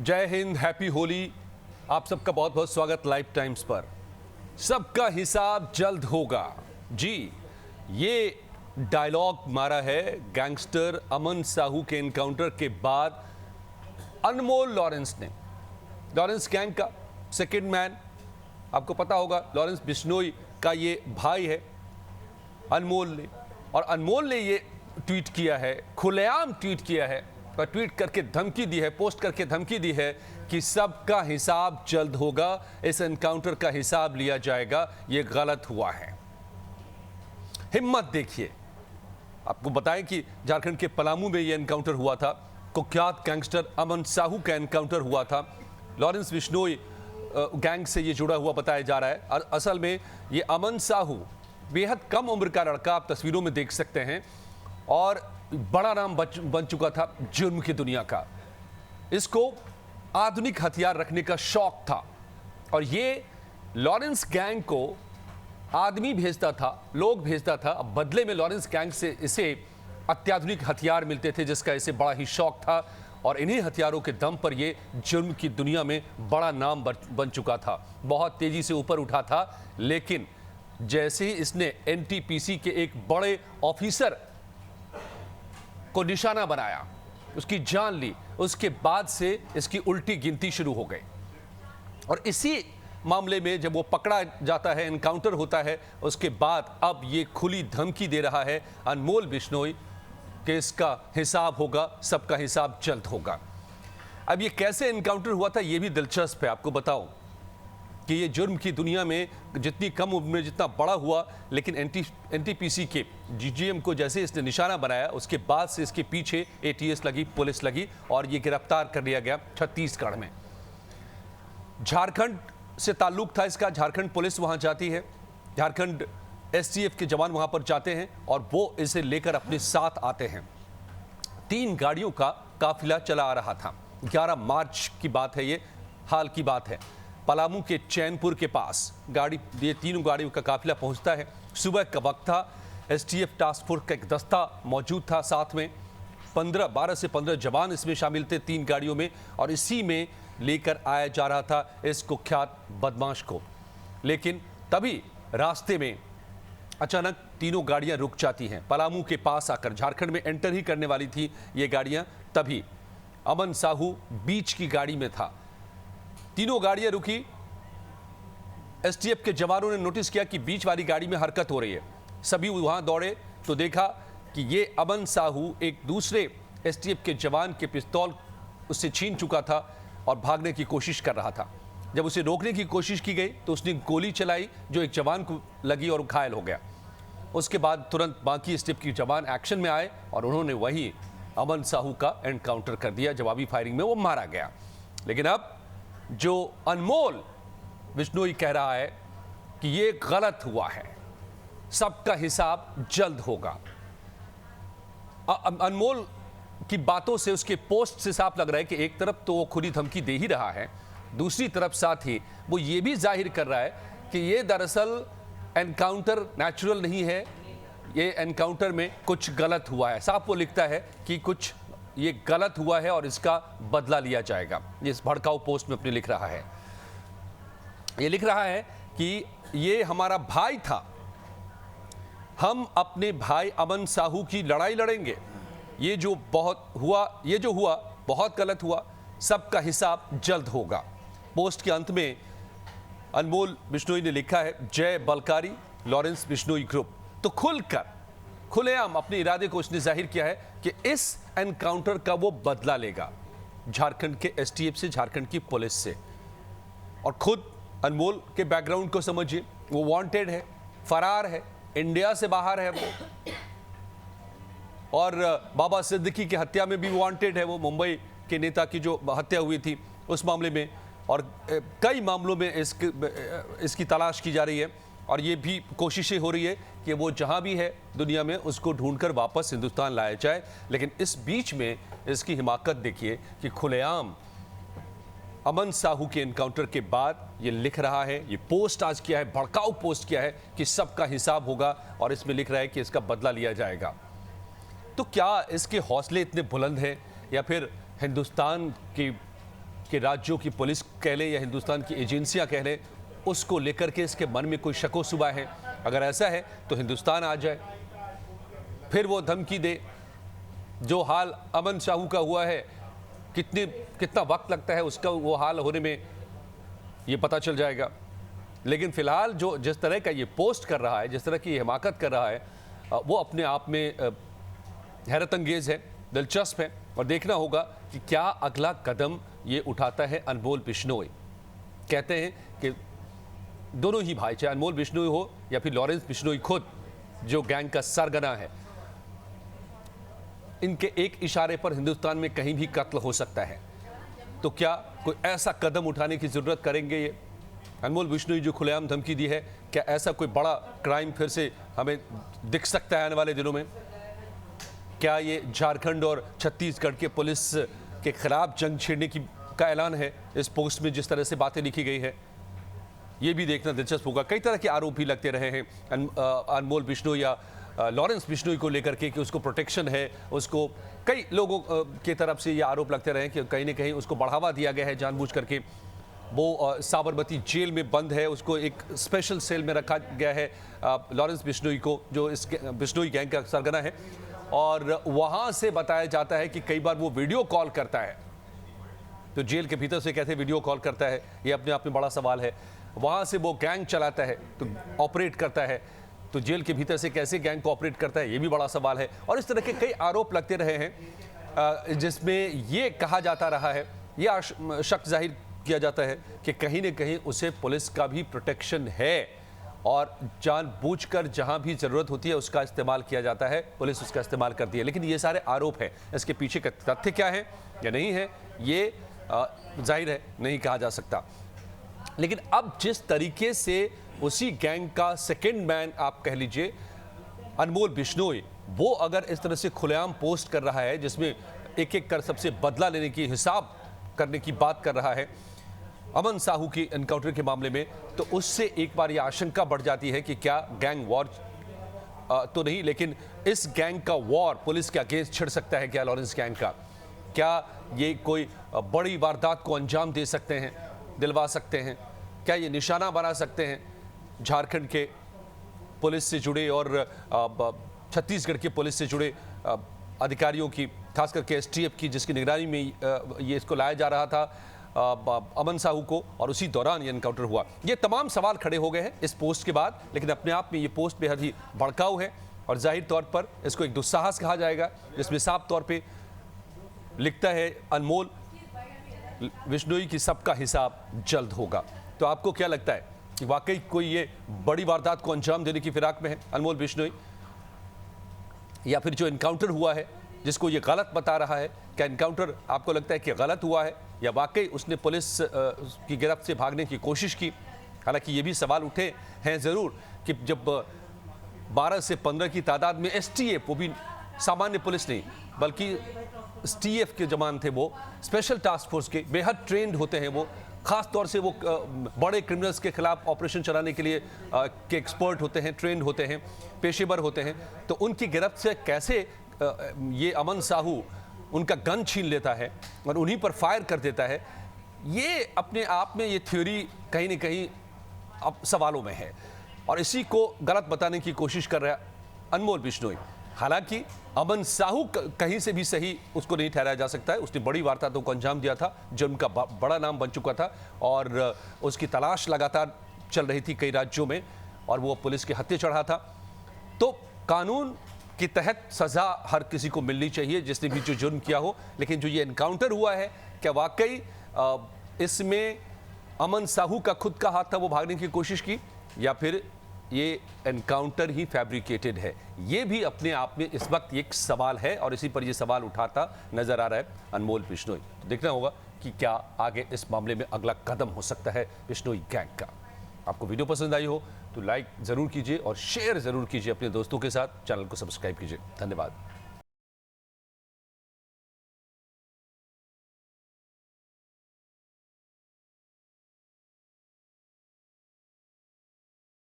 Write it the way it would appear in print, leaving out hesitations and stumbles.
जय हिंद, हैप्पी होली। आप सबका बहुत बहुत स्वागत लाइव टाइम्स पर। सबका हिसाब जल्द होगा जी, ये डायलॉग मारा है गैंगस्टर अमन साहू के एनकाउंटर के बाद अनमोल लॉरेंस ने। लॉरेंस गैंग का सेकंड मैन, आपको पता होगा लॉरेंस बिश्नोई का ये भाई है अनमोल ने। और अनमोल ने ये ट्वीट किया है, खुलेआम ट्वीट किया है और ट्वीट करके धमकी दी है, पोस्ट करके धमकी दी है कि सबका हिसाब जल्द होगा, इस एनकाउंटर का हिसाब लिया जाएगा, ये गलत हुआ है। हिम्मत देखिए। आपको बताएं कि झारखंड के पलामू में ये एनकाउंटर हुआ था, कुख्यात गैंगस्टर अमन साहू का एनकाउंटर हुआ था। लॉरेंस बिश्नोई गैंग से ये जुड़ा हुआ बताया जा रहा है। असल में ये अमन साहू बेहद कम उम्र का लड़का, आप तस्वीरों में देख सकते हैं, और बड़ा नाम बन चुका था जुर्म की दुनिया का। इसको आधुनिक हथियार रखने का शौक था और ये लॉरेंस गैंग को आदमी भेजता था, लोग भेजता था। अब बदले में लॉरेंस गैंग से इसे अत्याधुनिक हथियार मिलते थे, जिसका इसे बड़ा ही शौक था। और इन्हीं हथियारों के दम पर ये जुर्म की दुनिया में बड़ा नाम बन चुका था, बहुत तेजी से ऊपर उठा था। लेकिन जैसे ही इसने एनटीपीसी के एक बड़े ऑफिसर को निशाना बनाया, उसकी जान ली, उसके बाद से इसकी उल्टी गिनती शुरू हो गई। और इसी मामले में जब वो पकड़ा जाता है, एनकाउंटर होता है, उसके बाद अब ये खुली धमकी दे रहा है अनमोल बिश्नोई कि इसका हिसाब होगा, सबका हिसाब जल्द होगा। अब ये कैसे एनकाउंटर हुआ था ये भी दिलचस्प है। आपको बताऊं कि ये जुर्म की दुनिया में जितनी कम उम्र में जितना बड़ा हुआ, लेकिन एनटीपीसी के जीजीएम को जैसे इसने निशाना बनाया, उसके बाद से इसके पीछे एटीएस लगी, पुलिस लगी और ये गिरफ्तार कर लिया गया छत्तीसगढ़ में। झारखंड से ताल्लुक था इसका, झारखंड पुलिस वहां जाती है, झारखंड एसटीएफ के जवान वहां पर जाते हैं और वो इसे लेकर अपने साथ आते हैं। 3 गाड़ियों का काफिला चला आ रहा था। 11 मार्च की बात है, ये हाल की बात है। पलामू के चैनपुर के पास ये 3 गाड़ियों का काफिला पहुंचता है। सुबह का वक्त था, एसटीएफ टास्क फोर्स का एक दस्ता मौजूद था साथ में। 12 से 15 जवान इसमें शामिल थे 3 गाड़ियों में, और इसी में लेकर आया जा रहा था इस कुख्यात बदमाश को। लेकिन तभी रास्ते में अचानक तीनों गाड़ियां रुक जाती हैं। पलामू के पास आकर झारखंड में एंटर ही करने वाली थी ये गाड़ियां, तभी अमन साहू बीच की गाड़ी में था। तीनों गाड़ियां रुकी। एसटीएफ के जवानों ने नोटिस किया कि बीच वाली गाड़ी में हरकत हो रही है। सभी वहां दौड़े तो देखा कि ये अमन साहू एक दूसरे एसटीएफ के जवान के पिस्तौल उससे छीन चुका था और भागने की कोशिश कर रहा था। जब उसे रोकने की कोशिश की गई तो उसने गोली चलाई जो एक जवान को लगी और घायल हो गया। उसके बाद तुरंत बाकी एसटीएफ के जवान एक्शन में आए और उन्होंने वही अमन साहू का एनकाउंटर कर दिया। जवाबी फायरिंग में वो मारा गया। लेकिन अब जो अनमोल बिश्नोई कह रहा है कि ये गलत हुआ है, सबका हिसाब जल्द होगा। अनमोल की बातों से, उसके पोस्ट से साफ लग रहा है कि एक तरफ तो वो खुली धमकी दे ही रहा है, दूसरी तरफ साथ ही वो ये भी जाहिर कर रहा है कि ये दरअसल एनकाउंटर नेचुरल नहीं है, ये एनकाउंटर में कुछ गलत हुआ है। साफ वो लिखता है कि कुछ ये गलत हुआ है और इसका बदला लिया जाएगा। ये इस भड़काऊ पोस्ट में अपने लिख रहा है। ये लिख रहा है कि ये हमारा भाई था, हम अपने भाई अमन साहू की लड़ाई लड़ेंगे। ये जो हुआ बहुत गलत हुआ, सबका हिसाब जल्द होगा। पोस्ट के अंत में अनमोल बिश्नोई ने लिखा है, जय बलकारी लॉरेंस बिश्नोई ग्रुप। तो खुलेआम अपने इरादे को उसने जाहिर किया है कि इस एनकाउंटर का वो बदला लेगा, झारखंड के एसटीएफ से, झारखंड की पुलिस से। और खुद अनमोल के बैकग्राउंड को समझिए, वो वांटेड है, फरार है, इंडिया से बाहर है वो, और बाबा सिद्दीकी की हत्या में भी वांटेड है वो, मुंबई के नेता की जो हत्या हुई थी उस मामले में, और कई मामलों में इसकी तलाश की जा रही है। और ये भी कोशिशें हो रही है कि वो जहां भी है दुनिया में उसको ढूंढकर वापस हिंदुस्तान लाया जाए। लेकिन इस बीच में इसकी हिमाकत देखिए कि खुलेआम अमन साहू के एनकाउंटर के बाद ये लिख रहा है, ये पोस्ट आज किया है, भड़काऊ पोस्ट किया है कि सबका हिसाब होगा, और इसमें लिख रहा है कि इसका बदला लिया जाएगा। तो क्या इसके हौसले इतने बुलंद हैं, या फिर हिंदुस्तान की कि राज्यों की पुलिस कह लें या हिंदुस्तान की एजेंसियां कह लें, उसको लेकर के इसके मन में कोई शको शुबा है? अगर ऐसा है तो हिंदुस्तान आ जाए, फिर वो धमकी दे। जो हाल अमन साहू का हुआ है, कितना वक्त लगता है उसका वो हाल होने में, ये पता चल जाएगा। लेकिन फिलहाल जो जिस तरह का ये पोस्ट कर रहा है, जिस तरह की हिमाकत कर रहा है, वो अपने आप में हैरत अंगेज है, दिलचस्प है। और देखना होगा कि क्या अगला कदम ये उठाता है अनमोल बिश्नोई। कहते हैं कि दोनों ही भाई, चाहे अनमोल बिश्नोई हो या फिर लॉरेंस बिश्नोई खुद, जो गैंग का सरगना है, इनके एक इशारे पर हिंदुस्तान में कहीं भी कत्ल हो सकता है। तो क्या कोई ऐसा कदम उठाने की जरूरत करेंगे ये अनमोल बिश्नोई जो खुलेआम धमकी दी है? क्या ऐसा कोई बड़ा क्राइम फिर से हमें दिख सकता है आने वाले दिनों में? क्या ये झारखंड और छत्तीसगढ़ के पुलिस के खिलाफ जंग छेड़ने का ऐलान है इस पोस्ट में, जिस तरह से बातें लिखी गई है? ये भी देखना दिलचस्प होगा। कई तरह के आरोप भी लगते रहे हैं अनमोल बिश्नोई या लॉरेंस बिश्नोई को लेकर के कि उसको प्रोटेक्शन है, उसको कई लोगों की तरफ से ये आरोप लगते रहे कि कहीं ना कहीं उसको बढ़ावा दिया गया है जानबूझ करके। वो साबरमती जेल में बंद है, उसको एक स्पेशल सेल में रखा गया है लॉरेंस बिश्नोई को, जो इस बिश्नोई गैंग का सरगना है। और वहाँ से बताया जाता है कि कई बार वो वीडियो कॉल करता है। तो जेल के भीतर से कैसे वीडियो कॉल करता है, ये अपने आप में बड़ा सवाल है। वहाँ से वो गैंग चलाता है, तो ऑपरेट करता है, तो जेल के भीतर से कैसे गैंग को ऑपरेट करता है, ये भी बड़ा सवाल है। और इस तरह के कई आरोप लगते रहे हैं जिसमें ये कहा जाता रहा है, ये शक जाहिर किया जाता है कि कहीं न कहीं उसे पुलिस का भी प्रोटेक्शन है और जानबूझकर जहां भी ज़रूरत होती है उसका इस्तेमाल किया जाता है, पुलिस उसका इस्तेमाल करती है। लेकिन ये सारे आरोप हैं, इसके पीछे का तथ्य क्या है या नहीं है, ये जाहिर है नहीं कहा जा सकता। लेकिन अब जिस तरीके से उसी गैंग का सेकेंड मैन आप कह लीजिए अनमोल बिश्नोई, वो अगर इस तरह से खुलेआम पोस्ट कर रहा है जिसमें एक एक कर सबसे बदला लेने की, हिसाब करने की बात कर रहा है अमन साहू की एनकाउंटर के मामले में, तो उससे एक बार ये आशंका बढ़ जाती है कि क्या गैंग वॉर तो नहीं, लेकिन इस गैंग का वॉर पुलिस के अगेंस्ट छिड़ सकता है क्या? लॉरेंस गैंग का क्या ये कोई बड़ी वारदात को अंजाम दे सकते हैं, दिलवा सकते हैं? क्या ये निशाना बना सकते हैं झारखंड के पुलिस से जुड़े और छत्तीसगढ़ के पुलिस से जुड़े अधिकारियों की, खास करके एसटीएफ की, जिसकी निगरानी में ये इसको लाया जा रहा था अमन साहू को, और उसी दौरान ये एनकाउंटर हुआ? ये तमाम सवाल खड़े हो गए हैं इस पोस्ट के बाद। लेकिन अपने आप में ये पोस्ट बेहद ही भड़काऊ है और जाहिर तौर पर इसको एक दुस्साहस कहा जाएगा, जिसमें साफ तौर पे लिखता है अनमोल बिश्नोई की सबका हिसाब जल्द होगा। तो आपको क्या लगता है कि वाकई कोई ये बड़ी वारदात को अंजाम देने की फिराक में है अनमोल बिश्नोई, या फिर जो एनकाउंटर हुआ है जिसको ये गलत बता रहा है, क्या एनकाउंटर आपको लगता है कि गलत हुआ है या वाकई उसने पुलिस की गिरफ्त से भागने की कोशिश की? हालांकि ये भी सवाल उठे हैं ज़रूर कि जब 12 से 15 की तादाद में एसटीएफ, वो भी सामान्य पुलिस नहीं बल्कि एसटीएफ के जवान थे, वो स्पेशल टास्क फोर्स के बेहद ट्रेंड होते हैं, वो खास तौर से वो बड़े क्रिमिनल्स के खिलाफ ऑपरेशन चलाने के लिए के एक्सपर्ट होते हैं, ट्रेंड होते हैं, पेशेवर होते हैं। तो उनकी गिरफ्त से कैसे ये अमन साहू उनका गन छीन लेता है और उन्हीं पर फायर कर देता है, ये अपने आप में ये थ्योरी कहीं ना कहीं अब सवालों में है और इसी को गलत बताने की कोशिश कर रहा है अनमोल बिश्नोई। हालांकि अमन साहू कहीं से भी सही उसको नहीं ठहराया जा सकता है, उसने बड़ी वारदातों को अंजाम दिया था, जो उनका बड़ा नाम बन चुका था और उसकी तलाश लगातार चल रही थी कई राज्यों में और वो पुलिस के हत्थे चढ़ा था। तो कानून के तहत सजा हर किसी को मिलनी चाहिए जिसने भी जो जुर्म किया हो, लेकिन जो ये एनकाउंटर हुआ है, क्या वाकई इसमें अमन साहू का खुद का हाथ था, वो भागने की कोशिश की, या फिर ये एनकाउंटर ही फैब्रिकेटेड है? ये भी अपने आप में इस वक्त एक सवाल है और इसी पर ये सवाल उठाता नजर आ रहा है अनमोल बिश्नोई। तो देखना होगा कि क्या आगे इस मामले में अगला कदम हो सकता है बिश्नोई गैंग का। आपको वीडियो पसंद आई हो तो लाइक जरूर कीजिए और शेयर जरूर कीजिए अपने दोस्तों के साथ, चैनल को सब्सक्राइब कीजिए। धन्यवाद।